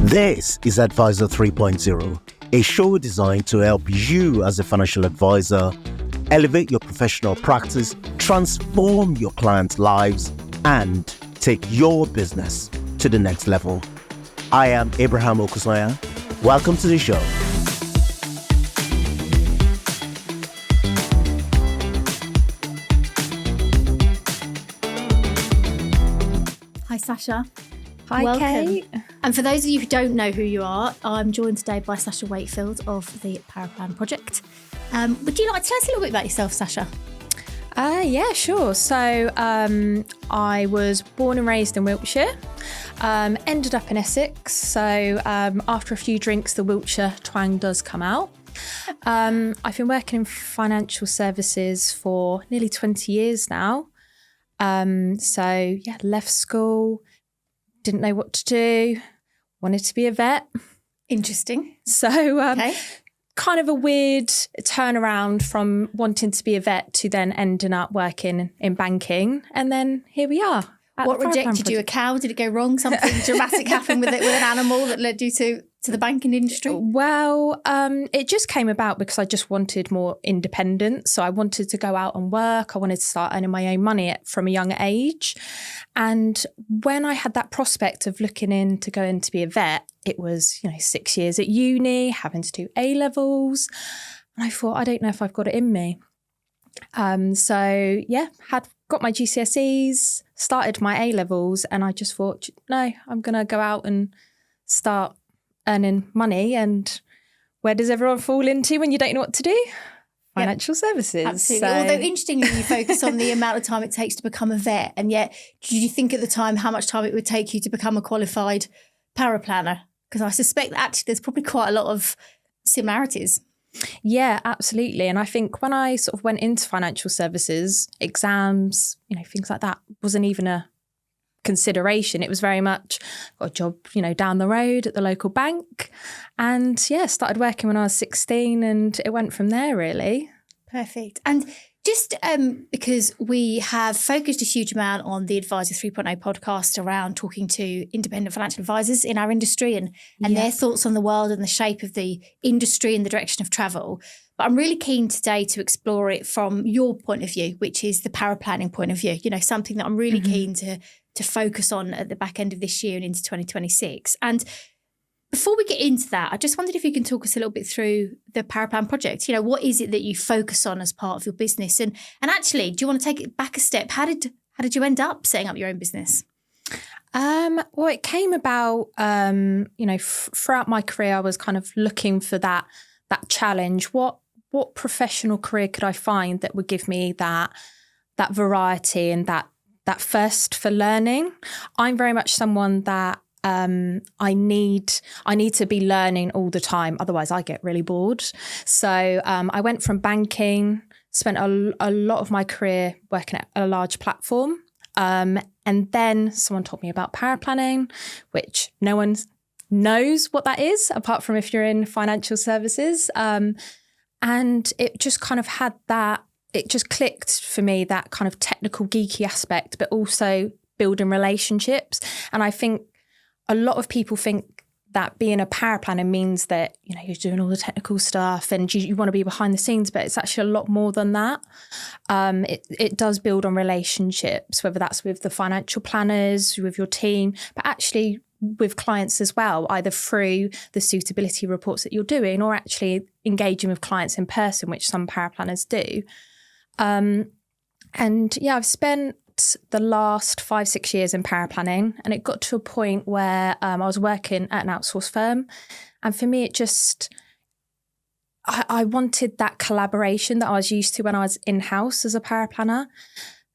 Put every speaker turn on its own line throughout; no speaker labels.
This is Advisor 3.0, a show designed to help you as a financial advisor elevate your professional practice, transform your clients' lives, and take your business to the next level. I am Abraham Okusanya. Welcome to the show.
Hi, Sasha.
Hi,
Welcome.
Kate.
And for those of you who don't know who you are, I'm joined today by Sasha Wakefield of the Paraplanner Project. Would you like to tell us a little bit about yourself, Sasha?
Yeah, sure. So I was born and raised in Wiltshire, ended up in Essex. So after a few drinks, the Wiltshire twang does come out. I've been working in financial services for nearly 20 years now. Left school, didn't know what to do, wanted to be a vet.
Interesting.
So
Okay.
kind of a weird turnaround from wanting to be a vet to then ending up working in banking. And then here we are.
What rejected you? A cow? Did it go wrong? Something dramatic happened with it, with an animal that led you to the banking industry?
Well, it just came about because I just wanted more independence. So I wanted to go out and work. I wanted to start earning my own money from a young age. And when I had that prospect of looking in to go in to be a vet, it was, 6 years at uni, having to do A-levels. And I thought, I don't know if I've got it in me. Had got my GCSEs, started my A-levels, and I just thought, no, I'm going to go out and start earning money. And where does everyone fall into when you don't know what to do? Financial services.
Absolutely. Although interestingly, you focus on the amount of time it takes to become a vet. And yet, did you think at the time how much time it would take you to become a qualified paraplanner? Because I suspect that actually there's probably quite a lot of similarities.
Yeah, absolutely. And I think when I sort of went into financial services, exams, things like that wasn't even a consideration. It was very much got a job, down the road at the local bank. And started working when I was 16 and it went from there really.
Perfect. And just because we have focused a huge amount on the Advisor 3.0 podcast around talking to independent financial advisors in our industry and their thoughts on the world and the shape of the industry and the direction of travel. But I'm really keen today to explore it from your point of view, which is the paraplanning point of view, something that I'm really keen to focus on at the back end of this year and into 2026. And before we get into that, I just wondered if you can talk us a little bit through the Paraplanner Project. What is it that you focus on as part of your business? And actually, do you want to take it back a step? How did you end up setting up your own business?
Well, it came about, throughout my career, I was kind of looking for that challenge. What professional career could I find that would give me that variety and that thirst for learning? I'm very much someone that I need to be learning all the time. Otherwise, I get really bored. So I went from banking, spent a lot of my career working at a large platform. And then someone taught me about paraplanning, which no one knows what that is, apart from if you're in financial services. And it just kind of had that, it just clicked for me, that kind of technical geeky aspect, but also building relationships. And I think a lot of people think that being a paraplanner means that, you're doing all the technical stuff and you want to be behind the scenes, but it's actually a lot more than that. It does build on relationships, whether that's with the financial planners, with your team, but actually with clients as well, either through the suitability reports that you're doing or actually engaging with clients in person, which some paraplanners do. I've spent the last 5-6 years in paraplanning, and it got to a point where I was working at an outsourced firm, and for me it just I wanted that collaboration that I was used to when I was in-house as a paraplanner.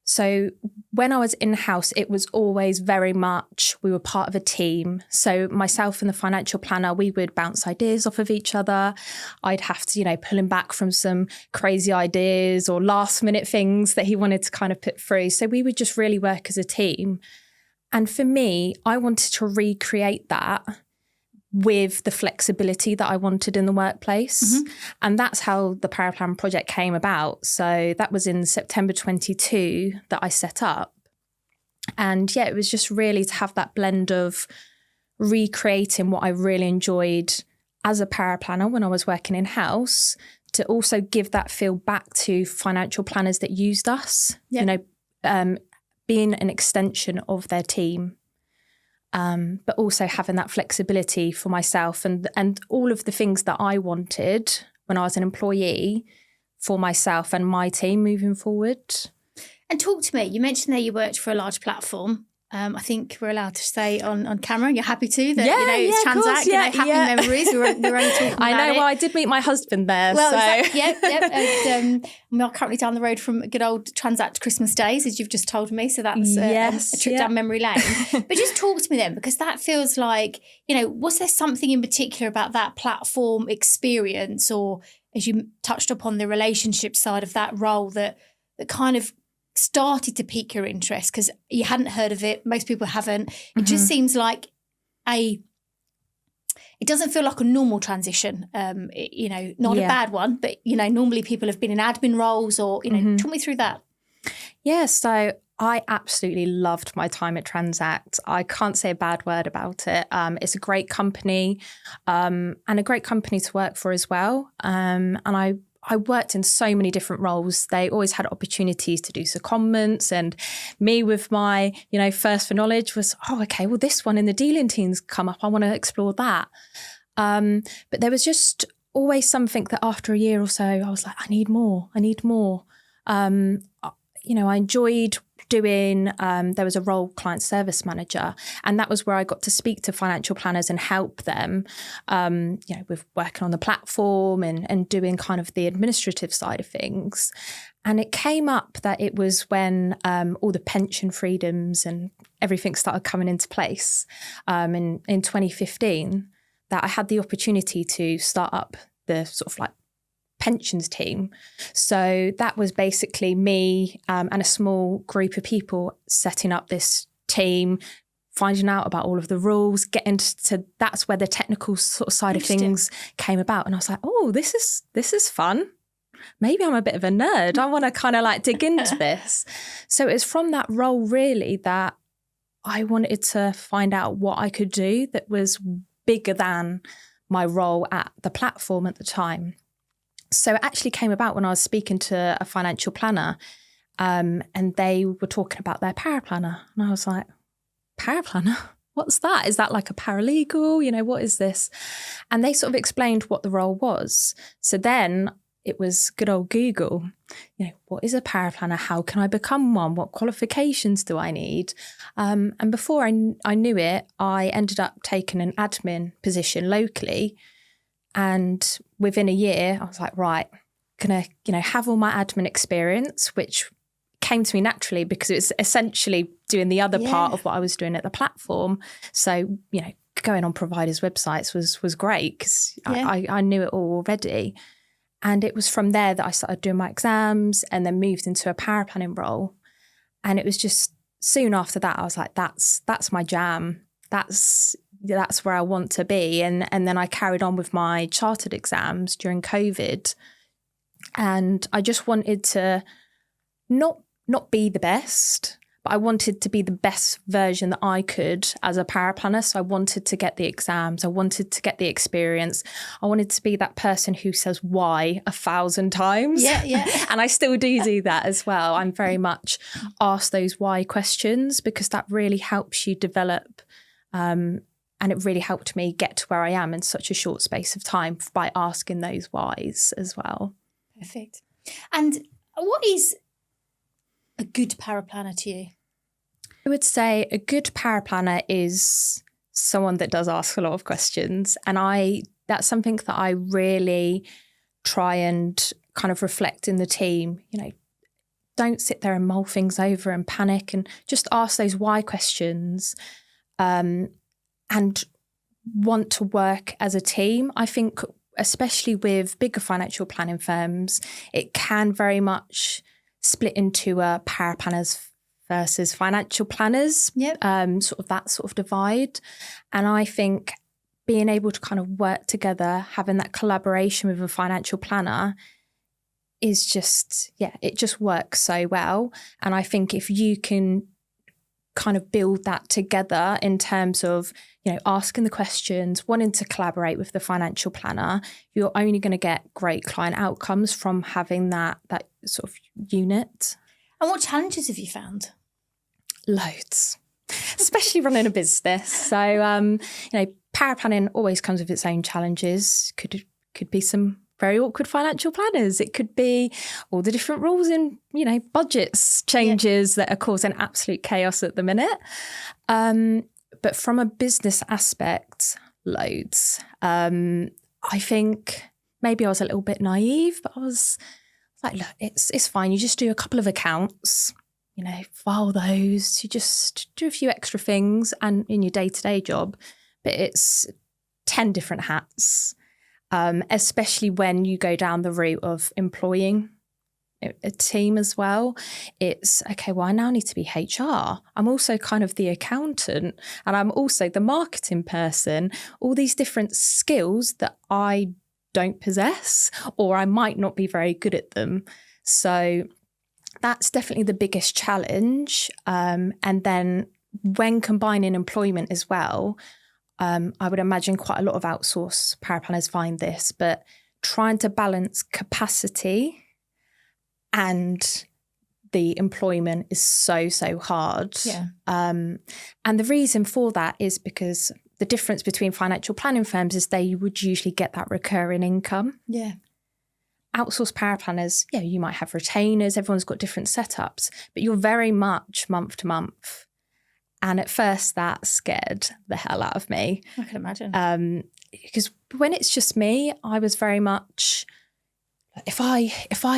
So when I was in-house, it was always very much, we were part of a team. So myself and the financial planner, we would bounce ideas off of each other. I'd have to, pull him back from some crazy ideas or last minute things that he wanted to kind of put through. So we would just really work as a team. And for me, I wanted to recreate that with the flexibility that I wanted in the workplace. Mm-hmm. And that's how the Paraplanner Project came about. So that was in September 22 that I set up. And it was just really to have that blend of recreating what I really enjoyed as a paraplanner when I was working in-house, to also give that feel back to financial planners that used us, being an extension of their team, but also having that flexibility for myself and all of the things that I wanted when I was an employee for myself and my team moving forward.
And talk to me, you mentioned there you worked for a large platform. I think we're allowed to say on camera, and you're happy to, that it's Transact,
course,
happy memories. We're only talking about
I know,
it.
well, I did meet my husband there.
Well,
so.
And, we are currently down the road from good old Transact Christmas days, as you've just told me. So that's a trip down memory lane. But just talk to me then, because that feels like, was there something in particular about that platform experience, or as you touched upon the relationship side of that role that kind of started to pique your interest, because you hadn't heard of it, most people haven't. It just seems like it doesn't feel like a normal transition, not a bad one, but normally people have been in admin roles or talk me through that.
Yeah, so I absolutely loved my time at Transact. I can't say a bad word about it. It's a great company, and a great company to work for as well. And I worked in so many different roles. They always had opportunities to do secondments, and me with my, first for knowledge was, this one in the dealing team's come up. I want to explore that. But there was just always something that after a year or so, I was like, I need more. I enjoyed doing, there was a role client service manager, and that was where I got to speak to financial planners and help them, with working on the platform and doing kind of the administrative side of things. And it came up that it was when all the pension freedoms and everything started coming into place in 2015, that I had the opportunity to start up the sort of like pensions team. So that was basically me and a small group of people setting up this team, finding out about all of the rules, getting to that's where the technical sort of side of things came about. And I was like, oh, this is fun. Maybe I'm a bit of a nerd. I want to kind of like dig into this. So it's from that role really that I wanted to find out what I could do that was bigger than my role at the platform at the time. So it actually came about when I was speaking to a financial planner, and they were talking about their paraplanner. And I was like, paraplanner? What's that? Is that like a paralegal? What is this? And they sort of explained what the role was. So then it was good old Google. What is a paraplanner? How can I become one? What qualifications do I need? And before I knew it, I ended up taking an admin position locally. And within a year, I was like, right, gonna, have all my admin experience, which came to me naturally because it was essentially doing the other part of what I was doing at the platform. So, going on providers' websites was great because I knew it all already. And it was from there that I started doing my exams and then moved into a paraplanning role. And it was just soon after that, I was like, that's my jam. That's where I want to be. And then I carried on with my chartered exams during COVID. And I just wanted to not be the best, but I wanted to be the best version that I could as a paraplanner. So I wanted to get the exams. I wanted to get the experience. I wanted to be that person who says why 1,000 times.
Yeah.
And I still do that as well. I'm very much asked those why questions because that really helps you develop. And it really helped me get to where I am in such a short space of time by asking those whys as well.
Perfect. And what is a good paraplanner to you?
I would say a good paraplanner is someone that does ask a lot of questions. And that's something that I really try and kind of reflect in the team. Don't sit there and mull things over and panic, and just ask those why questions. And want to work as a team. I think especially with bigger financial planning firms, it can very much split into paraplanners versus financial planners, sort of that sort of divide. And I think being able to kind of work together, having that collaboration with a financial planner is just, it just works so well. And I think if you can kind of build that together in terms of, asking the questions, wanting to collaborate with the financial planner, you're only going to get great client outcomes from having that sort of unit.
And what challenges have you found?
Loads, especially running a business. So, paraplanning always comes with its own challenges. Could be some very awkward financial planners. It could be all the different rules in, budgets changes that are causing absolute chaos at the minute. But from a business aspect, loads. I think maybe I was a little bit naive, but I was like, look, it's fine. You just do a couple of accounts, file those. You just do a few extra things and in your day-to-day job. But it's 10 different hats, especially when you go down the route of employing a team as well. It's, okay, well, I now need to be HR. I'm also kind of the accountant and I'm also the marketing person, all these different skills that I don't possess or I might not be very good at them. So that's definitely the biggest challenge. And then when combining employment as well, I would imagine quite a lot of outsourced paraplanners find this, but trying to balance capacity and the employment is so hard.
Yeah.
And the reason for that is because the difference between financial planning firms is they would usually get that recurring income.
Yeah.
Outsourced paraplanners, you might have retainers, everyone's got different setups, but you're very much month to month. And at first that scared the hell out of me.
I can imagine.
Because when it's just me, I was very much, if I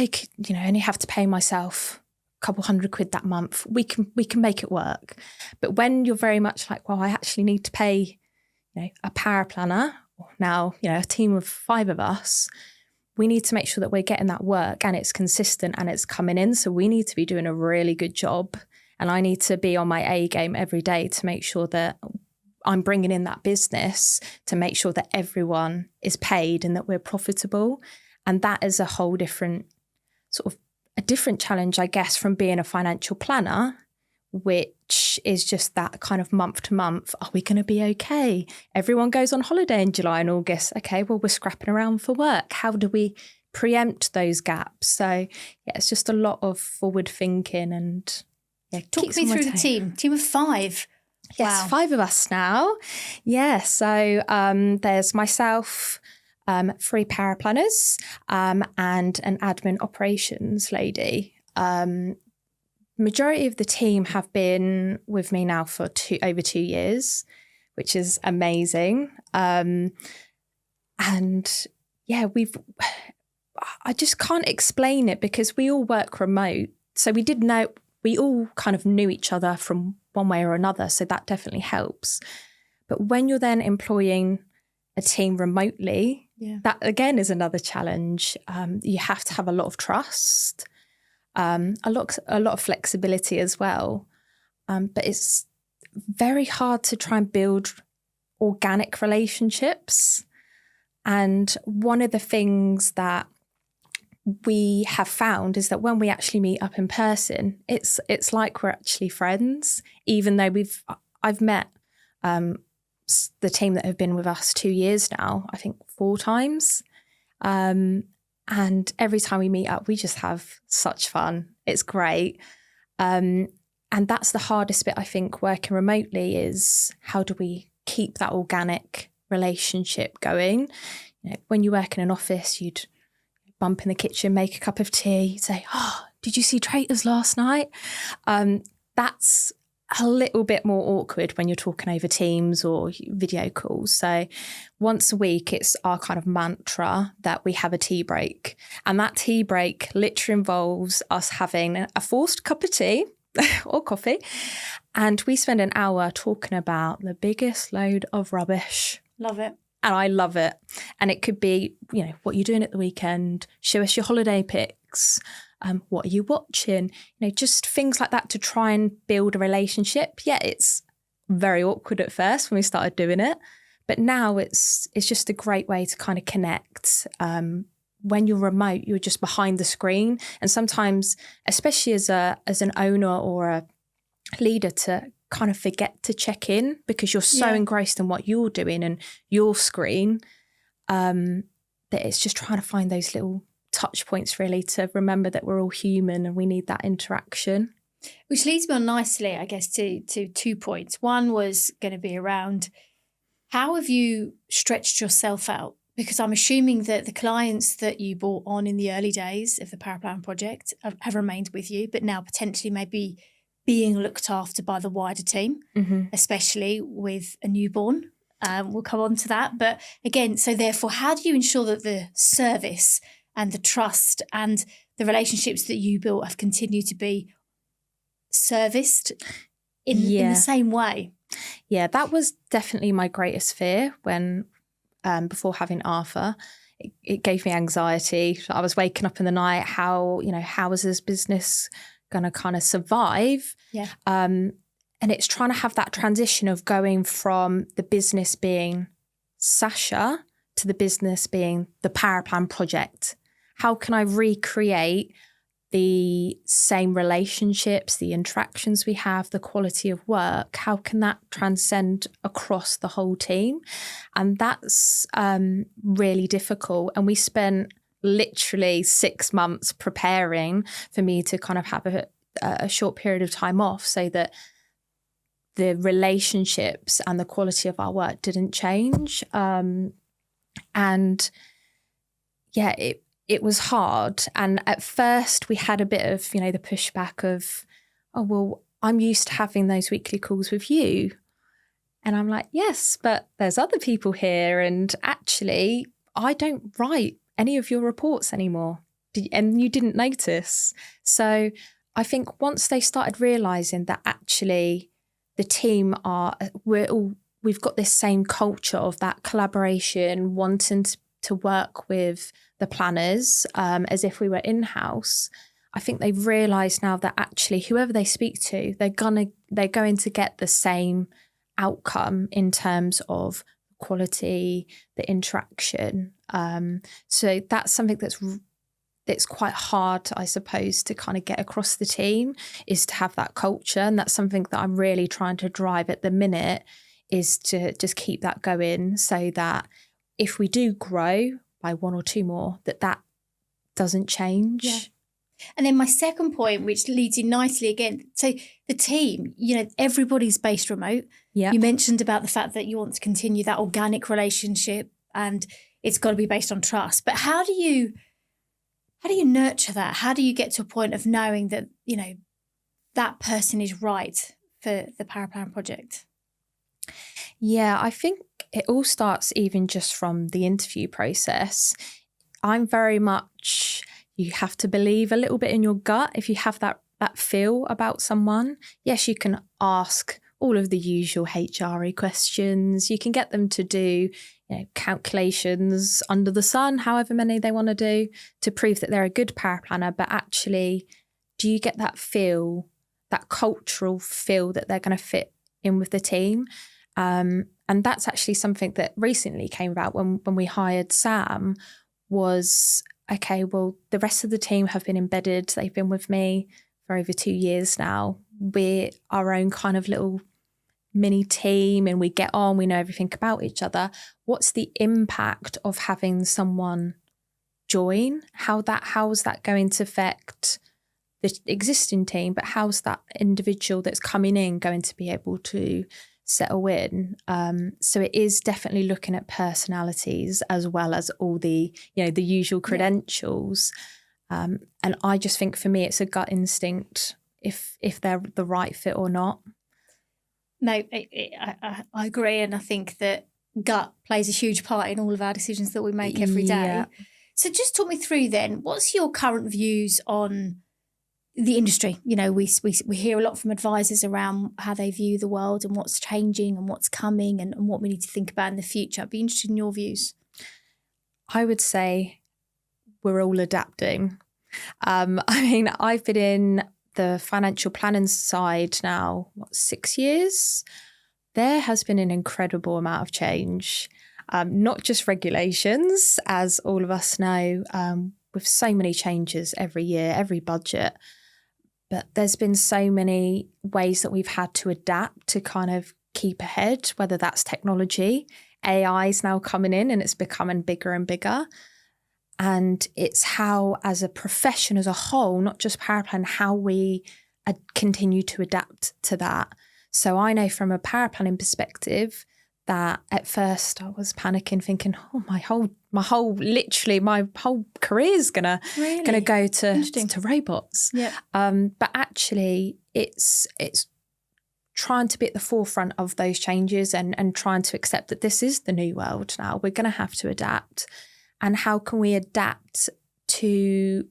could, only have to pay myself a couple £100 that month, we can make it work. But when you're very much like, well, I actually need to pay, a paraplanner, now, a team of 5 of us, we need to make sure that we're getting that work and it's consistent and it's coming in. So we need to be doing a really good job. And I need to be on my A game every day to make sure that I'm bringing in that business to make sure that everyone is paid and that we're profitable. And that is a whole different a different challenge, I guess, from being a financial planner, which is just that kind of month to month. Are we going to be okay? Everyone goes on holiday in July and August. Okay, well, we're scrapping around for work. How do we preempt those gaps? So it's just a lot of forward thinking and
talk me through the team of 5.
Yes, wow. 5 of us now. Yeah, so there's myself, 3 paraplanners, and an admin operations lady. Majority of the team have been with me now for over 2 years, which is amazing. I just can't explain it because we all work remote. So we all kind of knew each other from one way or another. So that definitely helps. But when you're then employing a team remotely, that again is another challenge. You have to have a lot of trust, a lot of flexibility as well. But it's very hard to try and build organic relationships. And one of the things that we have found is that when we actually meet up in person, it's like we're actually friends, even though I've met the team that have been with us 2 years now, I think 4 times. And every time we meet up, we just have such fun. It's great. And that's the hardest bit, I think, working remotely is how do we keep that organic relationship going? When you work in an office, you'd bump in the kitchen, make a cup of tea, say, oh, did you see Traitors last night? That's a little bit more awkward when you're talking over Teams or video calls. So once a week, it's our kind of mantra that we have a tea break. And that tea break literally involves us having a forced cup of tea or coffee. And we spend an hour talking about the biggest load of rubbish.
Love it.
And I love it. And it could be, what you're doing at the weekend, show us your holiday pics, what are you watching? Just things like that to try and build a relationship. Yeah, it's very awkward at first when we started doing it. But now it's just a great way to kind of connect. When you're remote, you're just behind the screen. And sometimes, especially as an owner or a leader, to kind of forget to check in because you're so engrossed in what you're doing and your screen, that it's just trying to find those little touch points really to remember that we're all human and we need that interaction.
Which leads me on nicely, I guess, to 2 points. One was going to be around how have you stretched yourself out? Because I'm assuming that the clients that you brought on in the early days of the Paraplanner Project have remained with you, but now potentially maybe being looked after by the wider team, especially with a newborn. We'll come on to that. But again, so therefore, how do you ensure that the service and the trust and the relationships that you built have continued to be serviced in the same way?
Yeah, that was definitely my greatest fear when before having Arthur. It gave me anxiety. I was waking up in the night, how is this business going to kind of survive?
Yeah.
And it's trying to have that transition of going from the business being Sasha to the business being the Paraplanner Project. How can I recreate the same relationships, the interactions we have, the quality of work? How can that transcend across the whole team? And that's really difficult. And we spent literally 6 months preparing for me to kind of have a short period of time off so that the relationships and the quality of our work didn't change. It was hard. And at first we had a bit of, the pushback of, oh, well, I'm used to having those weekly calls with you. And I'm like, yes, but there's other people here. And actually, I don't write any of your reports anymore. And you didn't notice. So I think once they started realising that actually the team we've got this same culture of that collaboration, wanting to work with the planners as if we were in-house, I think they've realised now that actually whoever they speak to, they're going to get the same outcome in terms of quality, the interaction. So that's something that's quite hard, I suppose, to kind of get across the team, is to have that culture. And that's something that I'm really trying to drive at the minute, is to just keep that going so that if we do grow by 1 or 2 more, that doesn't change.
Yeah. And then my second point, which leads in nicely again, so the team, everybody's based remote.
Yeah.
You mentioned about the fact that you want to continue that organic relationship and it's got to be based on trust. But how do you nurture that? How do you get to a point of knowing that, that person is right for the Paraplanner Project?
Yeah, I think it all starts even just from the interview process. I'm very much, you have to believe a little bit in your gut if you have that feel about someone. Yes, you can ask all of the usual HRE questions. You can get them to do calculations under the sun, however many they want to do, to prove that they're a good paraplanner. But actually, do you get that feel, that cultural feel that they're going to fit in with the team? And that's actually something that recently came about when we hired Sam. Was, okay, well, the rest of the team have been embedded. They've been with me for over 2 years now. We're our own kind of little mini team and we get on, we know everything about each other. What's the impact of having someone join? How's that going to affect the existing team? But how's that individual that's coming in going to be able to settle in? So it is definitely looking at personalities as well as all the the usual credentials. And I just think for me it's a gut instinct if they're the right fit or not.
No, I agree, and I think that gut plays a huge part in all of our decisions that we make every day.
Yeah.
So just talk me through then, what's your current views on the industry? We hear a lot from advisors around how they view the world and what's changing and what's coming and what we need to think about in the future. I'd be interested in your views.
I would say we're all adapting. I've been in the financial planning side now, 6 years? There has been an incredible amount of change, not just regulations, as all of us know, with so many changes every year, every budget, But there's been so many ways that we've had to adapt to kind of keep ahead, whether that's technology. AI is now coming in and it's becoming bigger and bigger. And it's how, as a profession as a whole, not just paraplan, how we continue to adapt to that. So I know from a paraplanning perspective that at first I was panicking, thinking, oh, my whole career is gonna go to robots.
Yeah.
But actually, it's trying to be at the forefront of those changes and trying to accept that this is the new world now. We're going to have to adapt. And how can we adapt to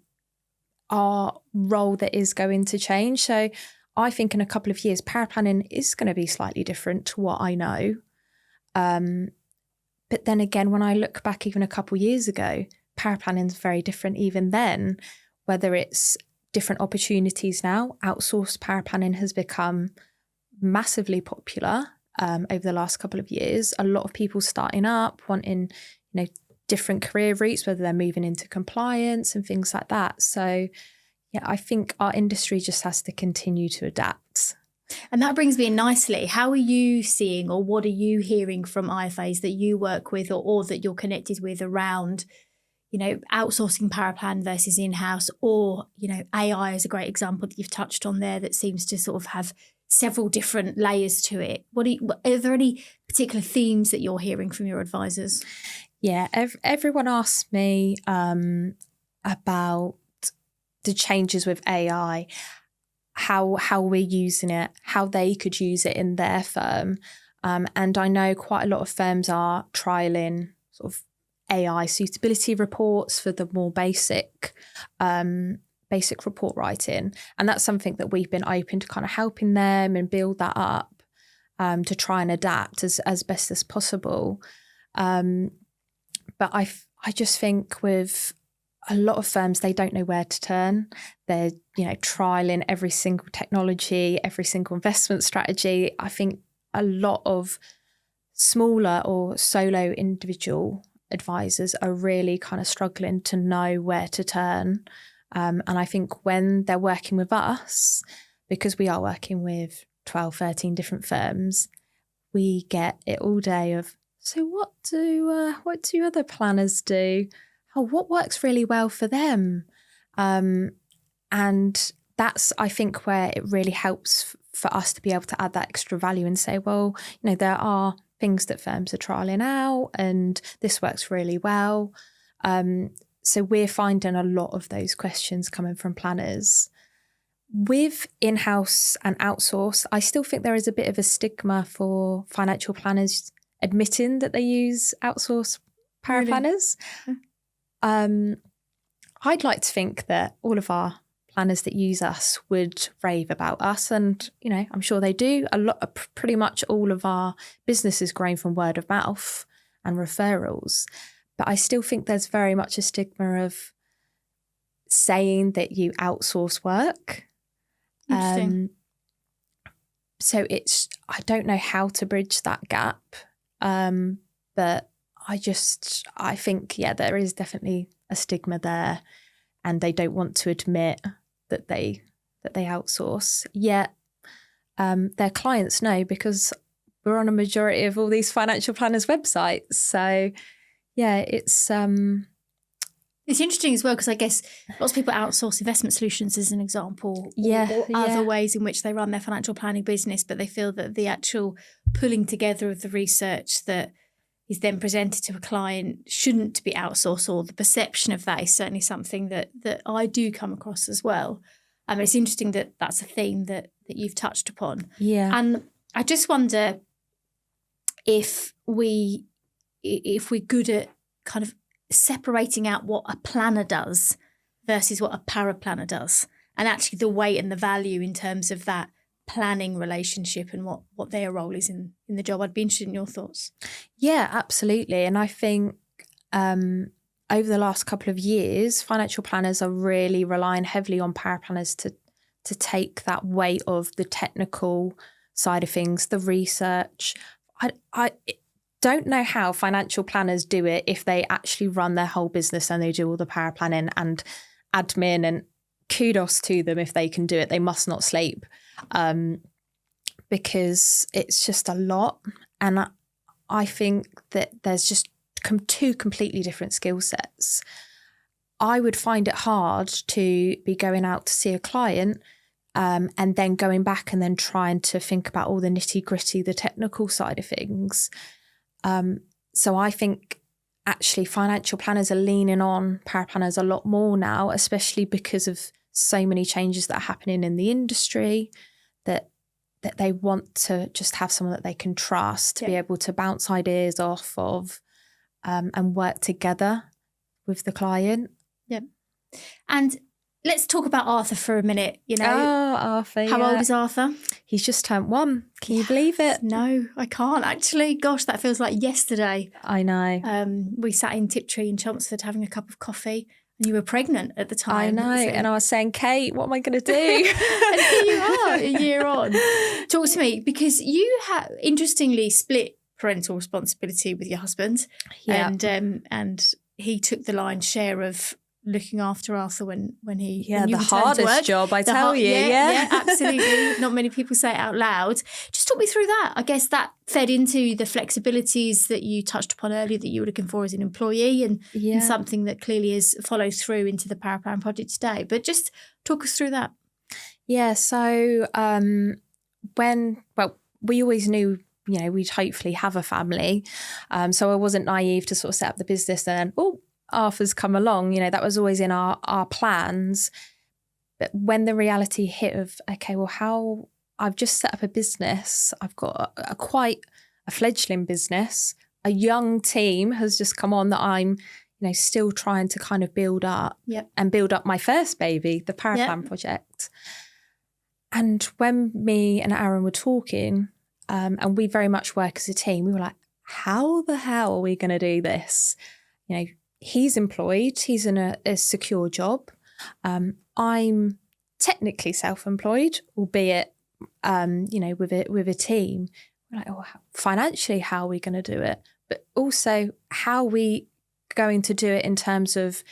our role that is going to change? So I think in a couple of years, paraplanning is going to be slightly different to what I know. But then again, when I look back even a couple of years ago, paraplanning is very different even then, whether it's different opportunities now. Outsourced paraplanning has become massively popular over the last couple of years. A lot of people starting up, wanting, different career routes, whether they're moving into compliance and things like that. So, yeah, I think our industry just has to continue to adapt.
And that brings me in nicely. How are you seeing, or what are you hearing from IFAs that you work with or that you're connected with around, outsourcing paraplan versus in-house, or, AI is a great example that you've touched on there that seems to sort of have several different layers to it. Are there any particular themes that you're hearing from your advisors?
Yeah, everyone asks me about the changes with AI, how we're using it, how they could use it in their firm. And I know quite a lot of firms are trialling sort of AI suitability reports for the more basic report writing. And that's something that we've been open to kind of helping them and build that up to try and adapt as best as possible. But I just think with a lot of firms, they don't know where to turn. They're, trialing every single technology, every single investment strategy. I think a lot of smaller or solo individual advisors are really kind of struggling to know where to turn. And I think when they're working with us, because we are working with 12, 13 different firms, we get it all day of, so what do other planners do? Oh, what works really well for them? And that's, I think, where it really helps for us to be able to add that extra value and say, well, there are things that firms are trialing out and this works really well. So we're finding a lot of those questions coming from planners. With in-house and outsource, I still think there is a bit of a stigma for financial planners admitting that they use outsourced paraplanners. Really? I'd like to think that all of our planners that use us would rave about us, and I'm sure they do. Pretty much all of our business is grown from word of mouth and referrals, but I still think there's very much a stigma of saying that you outsource work.
Interesting.
So I don't know how to bridge that gap. But I think, there is definitely a stigma there, and they don't want to admit that they outsource. Yet their clients know, because we're on a majority of all these financial planners' websites. So it's
interesting as well, because I guess lots of people outsource investment solutions as an example, or other ways in which they run their financial planning business, but they feel that the actual pulling together of the research that is then presented to a client shouldn't be outsourced, or the perception of that is certainly something that I do come across as well. It's interesting that that's a theme that you've touched upon.
Yeah.
And I just wonder if we're good at kind of separating out what a planner does versus what a paraplanner does, and actually the weight and the value in terms of that planning relationship and what their role is in the job. I'd be interested in your thoughts.
Yeah, absolutely. And I think over the last couple of years, financial planners are really relying heavily on paraplanners to take that weight of the technical side of things, the research. I don't know how financial planners do it if they actually run their whole business and they do all the paraplanning and admin and kudos to them if they can do it. They must not sleep, because it's just a lot. And I think that there's just two completely different skill sets. I would find it hard to be going out to see a client and then going back and then trying to think about all the nitty gritty, the technical side of things. So I think actually financial planners are leaning on paraplanners a lot more now, especially because of so many changes that are happening in the industry, that they want to just have someone that they can trust to be able to bounce ideas off of and work together with the client.
Yeah. And let's talk about Arthur for a minute. You know,
Arthur.
How old is Arthur?
He's just turned 1. Can you believe it?
No, I can't actually. Gosh, that feels like yesterday.
I know.
We sat in Tiptree in Chelmsford having a cup of coffee, and you were pregnant at the time.
I know. And I was saying, Kate, what am I going to do?
And here you are, a year on. Talk to me, because you have interestingly split parental responsibility with your husband, and he took the lion's share of looking after Arthur when he when you
the hardest job, I tell you.
Yeah, absolutely. Not many people say it out loud. Just talk me through that. I guess that fed into the flexibilities that you touched upon earlier that you were looking for as an employee, and something that clearly is follows through into the Paraplanner Project today. But just talk us through that.
Yeah. So we always knew, you know, we'd hopefully have a family. So I wasn't naive to sort of set up the business and Arthur's come along, you know, that was always in our plans. But when the reality hit of, okay, well, how I've just set up a business, I've got quite a fledgling business, a young team has just come on that I'm, you know, still trying to kind of build up and build up my first baby, the Paraplanner Project. And when me and Aaron were talking, and we very much work as a team, we were like, how the hell are we going to do this? You know, he's employed, he's in a secure job. I'm technically self-employed, albeit, you know, with a team. We're like, financially, how are we going to do it? But also, how are we going to do it in terms of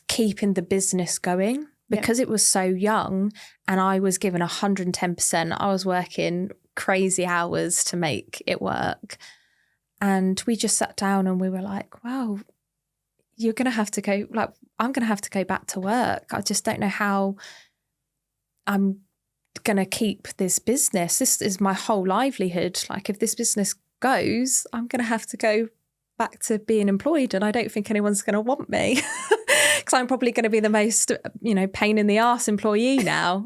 keeping the business going? Because it was so young and I was given 110%. I was working crazy hours to make it work. And we just sat down and we were like, wow, you're going to have to go, like, I'm going to have to go back to work. I just don't know how I'm going to keep this business. This is my whole livelihood. Like, if this business goes, I'm going to have to go back to being employed, and I don't think anyone's going to want me because I'm probably going to be the most, you know, pain in the arse employee now.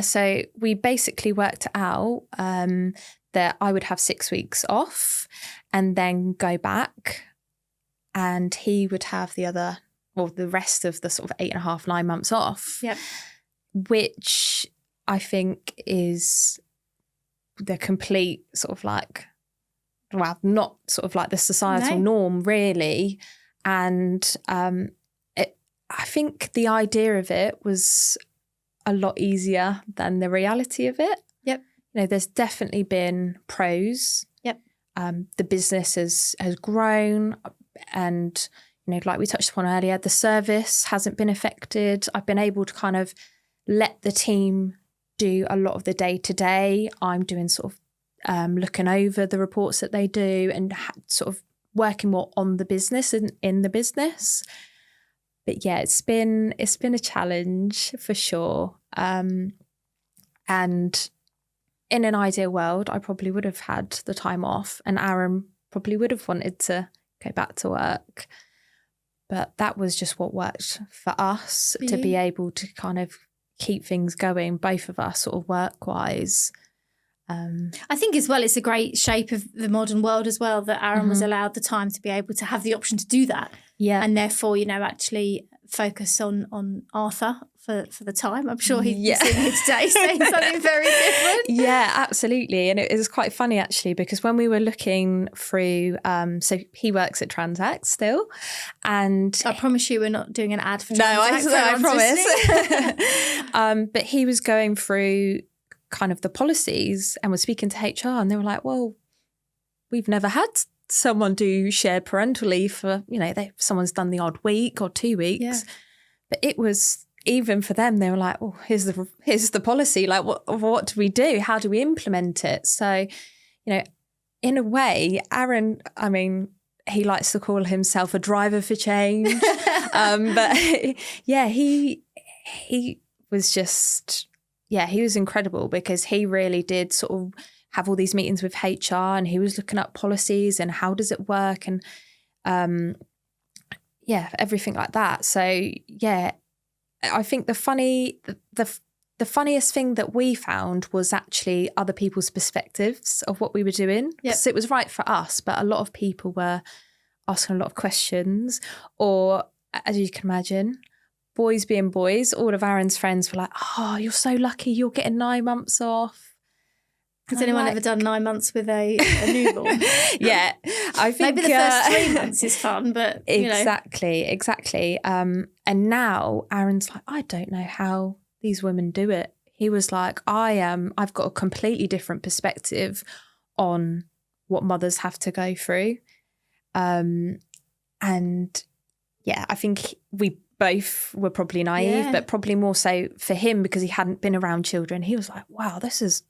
So we basically worked out that I would have 6 weeks off and then go back, and he would have the rest of the sort of 8.5, 9 months off. Yep. Which I think is the complete sort of like, well, not sort of like the societal norm really. And I think the idea of it was a lot easier than the reality of it. Yep. You know, there's definitely been pros. Yep. The business has grown, and, you know, like we touched upon earlier, the service hasn't been affected. I've been able to kind of let the team do a lot of the day-to-day. I'm doing sort of looking over the reports that they do and sort of working more on the business and in the business. But yeah, it's been a challenge for sure. And in an ideal world, I probably would have had the time off, and Aaron probably would have wanted to go back to work. But that was just what worked for us to be able to kind of keep things going, both of us sort of work-wise.
I think as well, it's a great shape of the modern world as well that Aaron was allowed the time to be able to have the option to do that. Yeah. And therefore, you know, actually focus on Arthur for the time. I'm sure he's sitting here today saying something very different.
Yeah, absolutely. And it was quite funny actually, because when we were looking through, so he works at Transact still, and
I promise you we're not doing an ad for Transact.
No, I promise. But he was going through kind of the policies and was speaking to HR, and they were like, well, we've never had someone do shared parental leave for, someone's done the odd week or 2 weeks.
Yeah.
But it was, even for them, they were like, oh, here's the policy. Like, what do we do? How do we implement it? So, in a way, Aaron, I mean, he likes to call himself a driver for change. But yeah, he was just, he was incredible, because he really did sort of have all these meetings with HR, and he was looking at policies and how does it work, and everything like that. So yeah, I think the funniest thing that we found was actually other people's perspectives of what we were doing. Because it was right for us, but a lot of people were asking a lot of questions, or, as you can imagine, boys being boys, all of Aaron's friends were like, oh, you're so lucky, you're getting 9 months off.
Has anyone ever done 9 months with a newborn?
Yeah, I think
maybe the first 3 months is fun, but
exactly. And now Aaron's like, I don't know how these women do it. He was like, I've got a completely different perspective on what mothers have to go through. And yeah, I think we both were probably naive, but probably more so for him, because he hadn't been around children. He was like, wow, this is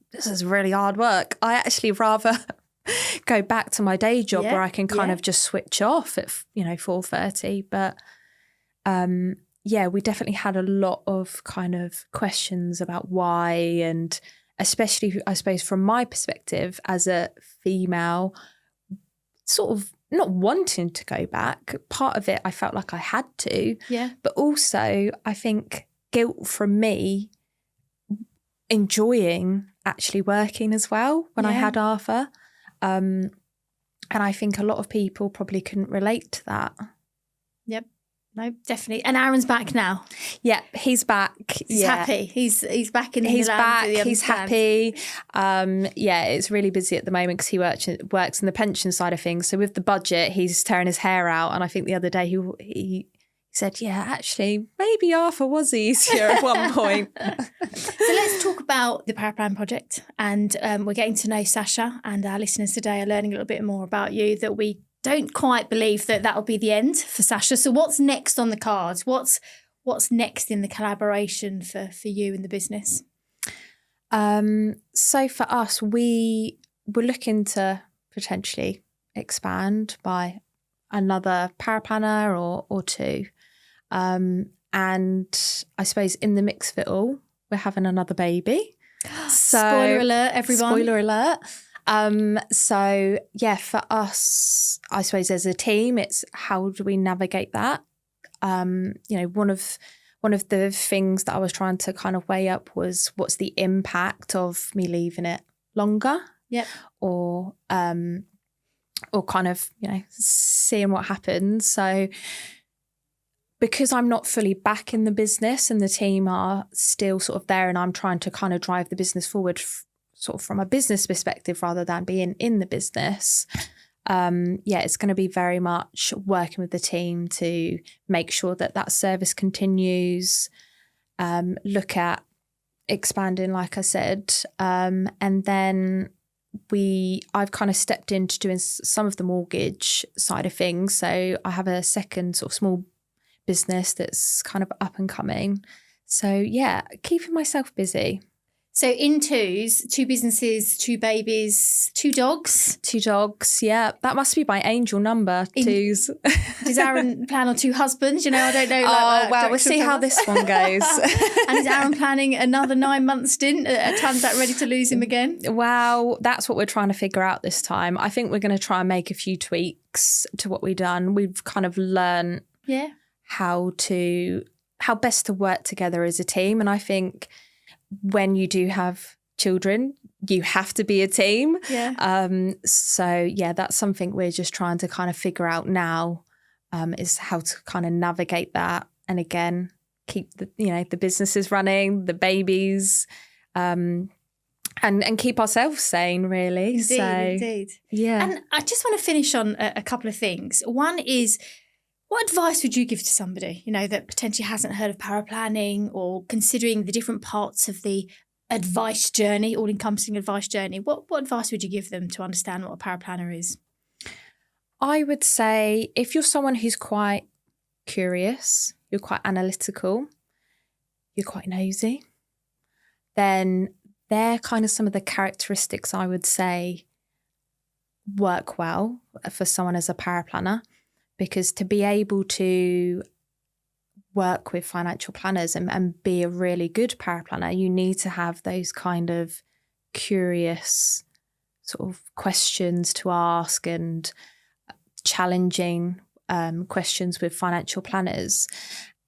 really hard work. I actually rather go back to my day job where I can kind of just switch off at 4:30. But we definitely had a lot of kind of questions about why, and especially, I suppose, from my perspective as a female, sort of not wanting to go back. Part of it, I felt like I had to.
Yeah.
But also, I think guilt from me enjoying actually working as well when I had Arthur. And I think a lot of people probably couldn't relate to that. Yep.
No, definitely. And Aaron's back now.
Yeah, he's back.
He's happy. He's back in the
He's
land.
back. He's happy. It's really busy at the moment because he works in the pension side of things. So with the budget, he's tearing his hair out. And I think the other day he said, yeah, actually, maybe Arthur was easier at one point.
So let's talk about the Paraplanner Project. And we're getting to know Sasha, and our listeners today are learning a little bit more about you, that we don't quite believe that that'll be the end for Sasha. So what's next on the cards? What's next in the collaboration for you and the business?
So for us, we were looking to potentially expand by another paraplanner or two. And I suppose in the mix of it all, we're having another baby. So,
spoiler alert, everyone.
Spoiler alert. So yeah, for us, I suppose as a team, it's how do we navigate that? One of the things that I was trying to kind of weigh up was, what's the impact of me leaving it longer?
Yep.
Or kind of, seeing what happens. So because I'm not fully back in the business and the team are still sort of there, and I'm trying to kind of drive the business forward sort of from a business perspective rather than being in the business. It's going to be very much working with the team to make sure that service continues, look at expanding, like I said. And then I've kind of stepped into doing some of the mortgage side of things. So I have a second sort of small business that's kind of up and coming. So yeah, keeping myself busy.
So in twos, 2 businesses, 2 babies, 2 dogs.
2 dogs, yeah. That must be my angel number, 2s.
Does Aaron plan on 2 husbands? I don't know.
We'll see how this one goes.
And is Aaron planning another 9-month stint? Turns out ready to lose him again?
Well, that's what we're trying to figure out this time. I think we're going to try and make a few tweaks to what we've done. We've kind of learned how best to work together as a team. And I think when you do have children, you have to be a team.
Yeah.
So that's something we're just trying to kind of figure out now, is how to kind of navigate that. And again, keep the businesses running, the babies, and keep ourselves sane, really.
Indeed.
Yeah.
And I just want to finish on a couple of things. One is, what advice would you give to somebody, that potentially hasn't heard of paraplanning, or considering the different parts of the advice journey, all-encompassing advice journey? What advice would you give them to understand what a paraplanner is?
I would say if you're someone who's quite curious, you're quite analytical, you're quite nosy, then they're kind of some of the characteristics I would say work well for someone as a paraplanner, because to be able to work with financial planners and be a really good paraplanner, you need to have those kind of curious sort of questions to ask and challenging questions with financial planners.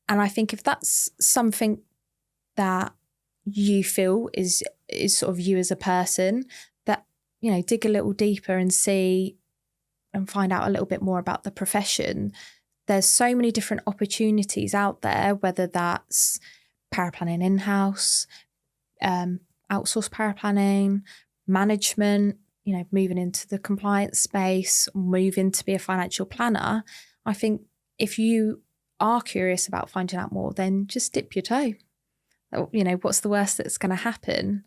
And I think if that's something that you feel is sort of you as a person, that, you know, dig a little deeper and see and find out a little bit more about the profession. There's so many different opportunities out there, whether that's paraplanning in-house, outsourced paraplanning, management, you know, moving into the compliance space, moving to be a financial planner. I think if you are curious about finding out more, then just dip your toe. You know, what's the worst that's going to happen?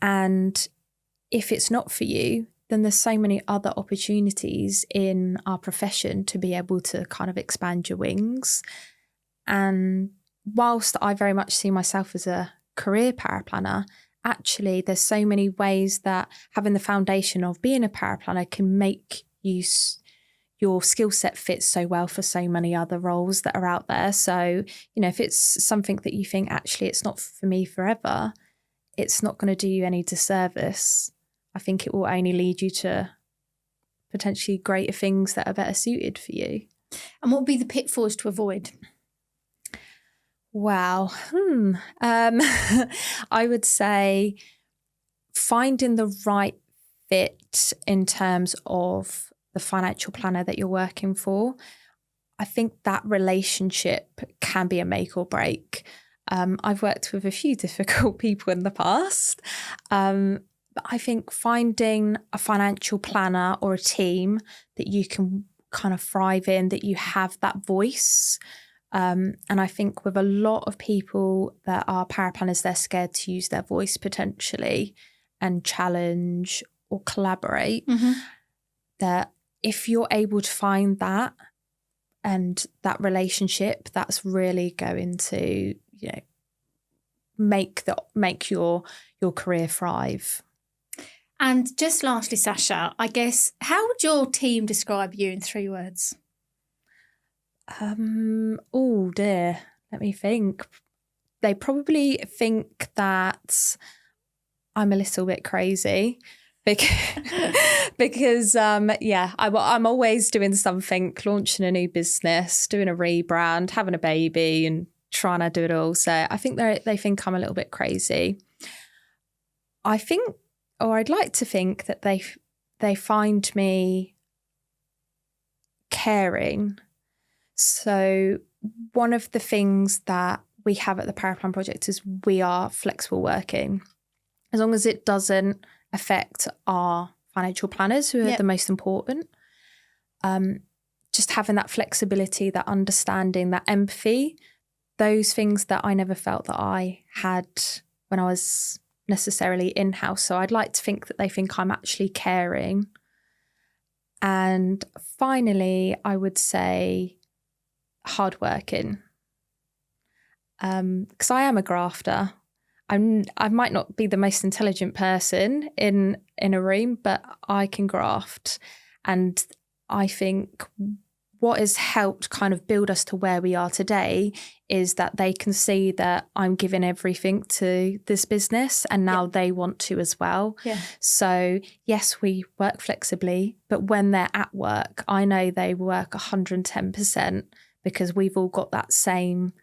And if it's not for you, then there's so many other opportunities in our profession to be able to kind of expand your wings. And whilst I very much see myself as a career paraplanner, actually there's so many ways that having the foundation of being a paraplanner can make your skill set fit so well for so many other roles that are out there. So, you know, if it's something that you think actually it's not for me forever, it's not going to do you any disservice. I think it will only lead you to potentially greater things that are better suited for you.
And what would be the pitfalls to avoid?
Wow. I would say finding the right fit in terms of the financial planner that you're working for. I think that relationship can be a make or break. I've worked with a few difficult people in the past. But I think finding a financial planner or a team that you can kind of thrive in, that you have that voice. And I think with a lot of people that are paraplanners, they're scared to use their voice potentially and challenge or collaborate. Mm-hmm. That if you're able to find that and that relationship, that's really going to, you know, make your career thrive.
And just lastly, Sasha, I guess, how would your team describe you in 3 words?
Oh dear, let me think. They probably think that I'm a little bit crazy because I'm always doing something, launching a new business, doing a rebrand, having a baby and trying to do it all. So I think they think I'm a little bit crazy. I'd like to think that they find me caring. So one of the things that we have at the Paraplanner Project is we are flexible working. As long as it doesn't affect our financial planners, who are the most important. Just having that flexibility, that understanding, that empathy, those things that I never felt that I had when I was necessarily in-house. So I'd like to think that they think I'm actually caring. And finally, I would say hardworking. Because I am a grafter. I might not be the most intelligent person in a room, but I can graft. And I think what has helped kind of build us to where we are today is that they can see that I'm giving everything to this business and now they want to as well. Yeah. So yes, we work flexibly, but when they're at work, I know they work 110% because we've all got that same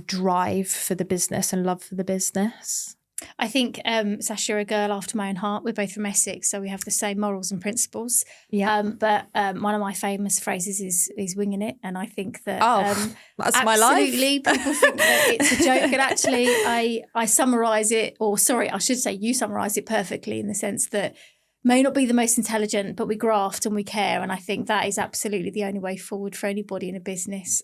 drive for the business and love for the business.
I think, Sasha, you're a girl after my own heart. We're both from Essex, so we have the same morals and principles. Yeah. But one of my famous phrases is winging it. And I think that
that's my life.
Absolutely. People think that it's a joke. And actually, I summarise it, or sorry, I should say you summarise it perfectly in the sense that may not be the most intelligent, but we graft and we care. And I think that is absolutely the only way forward for anybody in a business.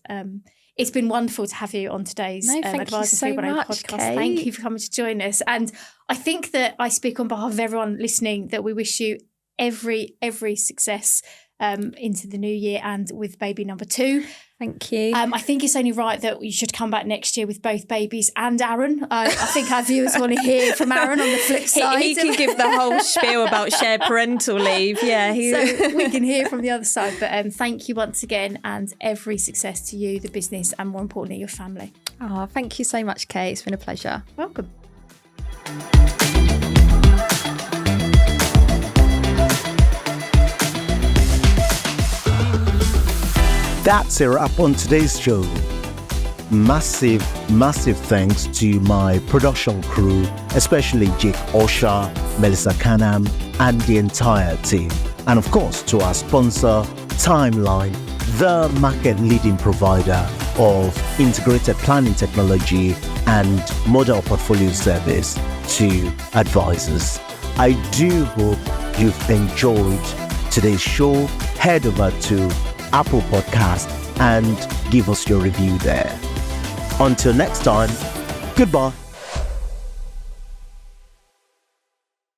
It's been wonderful to have you on today's Advisor 3.0 podcast.
Kate.
Thank you for coming to join us. And I think that I speak on behalf of everyone listening that we wish you every success into the new year and with baby number 2.
Thank you.
I think it's only right that you should come back next year with both babies and Aaron. I think our viewers want to hear from Aaron on the flip side.
He can give the whole spiel about shared parental leave. Yeah.
So we can hear from the other side. But thank you once again, and every success to you, the business, and more importantly, your family.
Oh, thank you so much, Kate. It's been a pleasure.
Welcome.
That's a wrap on today's show. Massive thanks to my production crew, especially Jake Osha, Melissa Canham, and the entire team. And of course, to our sponsor, Timeline, the market-leading provider of integrated planning technology and model portfolio service to advisors. I do hope you've enjoyed today's show. Head over to Apple Podcast and give us your review there. Until next time, goodbye.